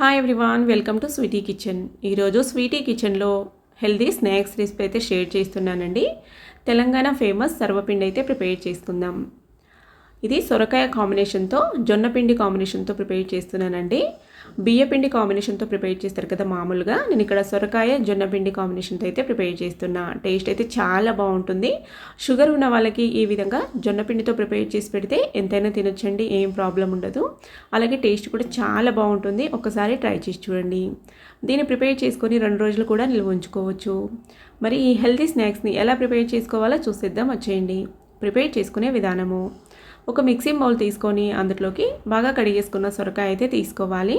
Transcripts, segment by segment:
Hi everyone, welcome to sweety kitchen. ఈరోజు sweety కిచెన్లో healthy snacks recipe అయితే share చేస్తున్నానండి. తెలంగాణ ఫేమస్ సర్వపిండి అయితే ప్రిపేర్ చేసుకుందాం. ఇది సొరకాయ కాంబినేషన్తో జొన్నపిండి కాంబినేషన్తో ప్రిపేర్ చేస్తున్నానండి. బియ్యపిండి కాంబినేషన్తో ప్రిపేర్ చేస్తారు కదా మామూలుగా, నేను ఇక్కడ సొరకాయ జొన్నపిండి కాంబినేషన్తో అయితే ప్రిపేర్ చేస్తున్నా. టేస్ట్ అయితే చాలా బాగుంటుంది. షుగర్ ఉన్న వాళ్ళకి ఈ విధంగా జొన్నపిండితో ప్రిపేర్ చేసి పెడితే ఎంతైనా తినొచ్చండి, ఏం ప్రాబ్లం ఉండదు. అలాగే టేస్ట్ కూడా చాలా బాగుంటుంది. ఒకసారి ట్రై చేసి చూడండి. దీన్ని ప్రిపేర్ చేసుకొని 2 రోజులు కూడా నిల్వ ఉంచుకోవచ్చు. మరి ఈ హెల్తీ స్నాక్స్ని ఎలా ప్రిపేర్ చేసుకోవాలో చూసేద్దాం, వచ్చేయండి. ప్రిపేర్ చేసుకునే విధానము: ఒక మిక్సీ బౌల్ తీసుకొని అందులోకి బాగా కడిగేసుకున్న సొరకాయ అయితే తీసుకోవాలి.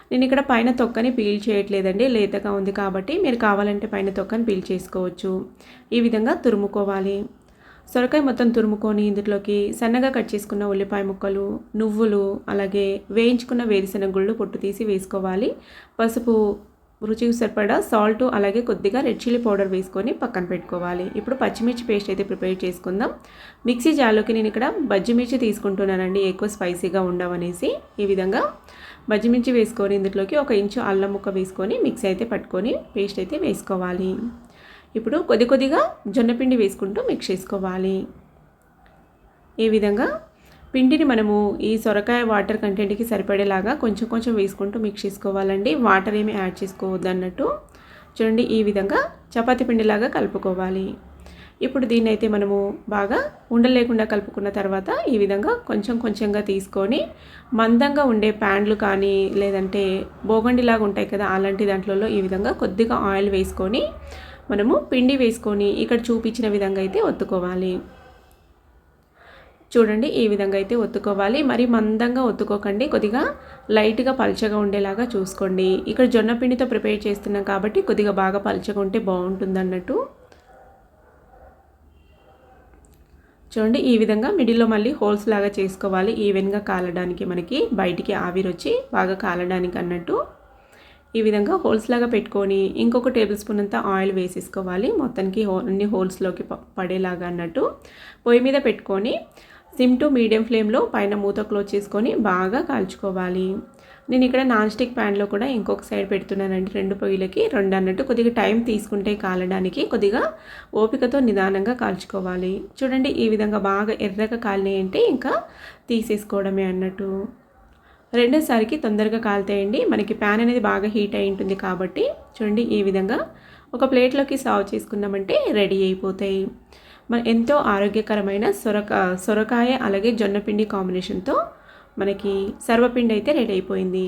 నేను ఇక్కడ పైన తొక్కని పీల్ చేయట్లేదండి, లేతగా ఉంది కాబట్టి మీరు కావాలంటే పైన తొక్కని పీల్ చేసుకోవచ్చు. ఈ విధంగా తురుముకోవాలి. సొరకాయ మొత్తం తురుముకొని ఇందులోకి సన్నగా కట్ చేసుకున్న ఉల్లిపాయ ముక్కలు, నువ్వులు, అలాగే వేయించుకున్న వేరుశెనగ గుళ్ళు పొట్టు తీసి వేసుకోవాలి. పసుపు, రుచికి సరిపడా సాల్ట్, అలాగే కొద్దిగా రెడ్ చిల్లీ పౌడర్ వేసుకొని పక్కన పెట్టుకోవాలి. ఇప్పుడు పచ్చిమిర్చి పేస్ట్ అయితే ప్రిపేర్ చేసుకుందాం. మిక్సీ జార్లోకి నేను ఇక్కడ బజ్జిమిర్చి తీసుకుంటున్నానండి, ఎక్కువ స్పైసీగా ఉండవనేసి. ఈ విధంగా బజ్జిమిర్చి వేసుకొని ఇందులోకి 1 ఇంచు అల్లం ముక్క వేసుకొని మిక్సీ అయితే పట్టుకొని పేస్ట్ అయితే వేసుకోవాలి. ఇప్పుడు కొద్దిగా జొన్నపిండి వేసుకుంటూ మిక్స్ చేసుకోవాలి. ఈ విధంగా పిండిని మనము ఈ సొరకాయ వాటర్ కంటెంట్కి సరిపడేలాగా కొంచెం వేసుకుంటూ మిక్స్ చేసుకోవాలండి. వాటర్ ఏమి యాడ్ చేసుకోవద్దు అన్నట్టు. చూడండి, ఈ విధంగా చపాతీ పిండిలాగా కలుపుకోవాలి. ఇప్పుడు దీన్ని అయితే మనము బాగా ఉండలేకుండా కలుపుకున్న తర్వాత ఈ విధంగా కొంచెంగా తీసుకొని మందంగా ఉండే ప్యాన్లు కానీ లేదంటే బోగండిలాగా ఉంటాయి కదా, అలాంటి దాంట్లో ఈ విధంగా కొద్దిగా ఆయిల్ వేసుకొని మనము పిండి వేసుకొని ఇక్కడ చూపించిన విధంగా అయితే ఒత్తుకోవాలి. చూడండి, ఈ విధంగా అయితే ఒత్తుకోవాలి. మరి మందంగా ఒత్తుకోకండి, కొద్దిగా లైట్గా పల్చగా ఉండేలాగా చూసుకోండి. ఇక్కడ జొన్న పిండితో ప్రిపేర్ చేస్తున్నాం కాబట్టి కొద్దిగా బాగా పల్చగా ఉంటే బాగుంటుంది అన్నట్టు. చూడండి, ఈ విధంగా మిడిల్లో మళ్ళీ హోల్స్ లాగా చేసుకోవాలి, ఈవెన్గా కాలడానికి, మనకి బయటికి ఆవిరి వచ్చి బాగా కాలడానికి అన్నట్టు. ఈ విధంగా హోల్స్ లాగా పెట్టుకొని ఇంకొక టేబుల్ స్పూన్ అంతా ఆయిల్ వేసేసుకోవాలి, మొత్తానికి అన్ని హోల్స్లోకి పడేలాగా అన్నట్టు. పొయ్యి మీద పెట్టుకొని సిమ్ టు మీడియం ఫ్లేమ్లో పైన మూత క్లోజ్ చేసుకొని బాగా కాల్చుకోవాలి. నేను ఇక్కడ నాన్ స్టిక్ ప్యాన్లో కూడా ఇంకొక సైడ్ పెడుతున్నానండి, 2 పొయ్యిలకి 2 అన్నట్టు. కొద్దిగా టైం తీసుకుంటే కాలడానికి, కొద్దిగా ఓపికతో నిదానంగా కాల్చుకోవాలి. చూడండి, ఈ విధంగా బాగా ఎర్రగా కాలినాయంటే ఇంకా తీసేసుకోవడమే అన్నట్టు. రెండోసారికి తొందరగా కాలుతాయండి, మనకి ప్యాన్ అనేది బాగా హీట్ అయి ఉంటుంది కాబట్టి. చూడండి, ఈ విధంగా ఒక ప్లేట్లోకి సర్వ్ చేసుకున్నామంటే రెడీ అయిపోతాయి. మన ఎంతో ఆరోగ్యకరమైన సొరకాయ అలాగే జొన్నపిండి కాంబినేషన్తో మనకి సర్వపిండి అయితే రెడీ అయిపోయింది.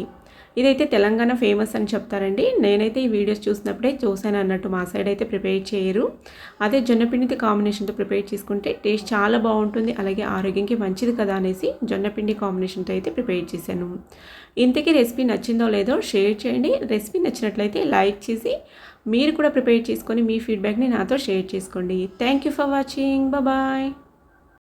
ఇదైతే తెలంగాణ ఫేమస్ అని చెప్తారండి. నేనైతే ఈ వీడియోస్ చూసినప్పుడే చూశాను అన్నట్టు, మా సైడ్ అయితే ప్రిపేర్ చేయరు. అదే జొన్నపిండితో కాంబినేషన్తో ప్రిపేర్ చేసుకుంటే టేస్ట్ చాలా బాగుంటుంది, అలాగే ఆరోగ్యానికి మంచిది కదా అనేసి జొన్నపిండి కాంబినేషన్తో అయితే ప్రిపేర్ చేశాను. ఇంతకీ రెసిపీ నచ్చిందో లేదో షేర్ చేయండి. రెసిపీ నచ్చినట్లయితే లైక్ చేసి మీరు కూడా ప్రిపేర్ చేసుకొని మీ ఫీడ్బ్యాక్ని నాతో షేర్ చేసుకోండి. Thank you for watching. Bye.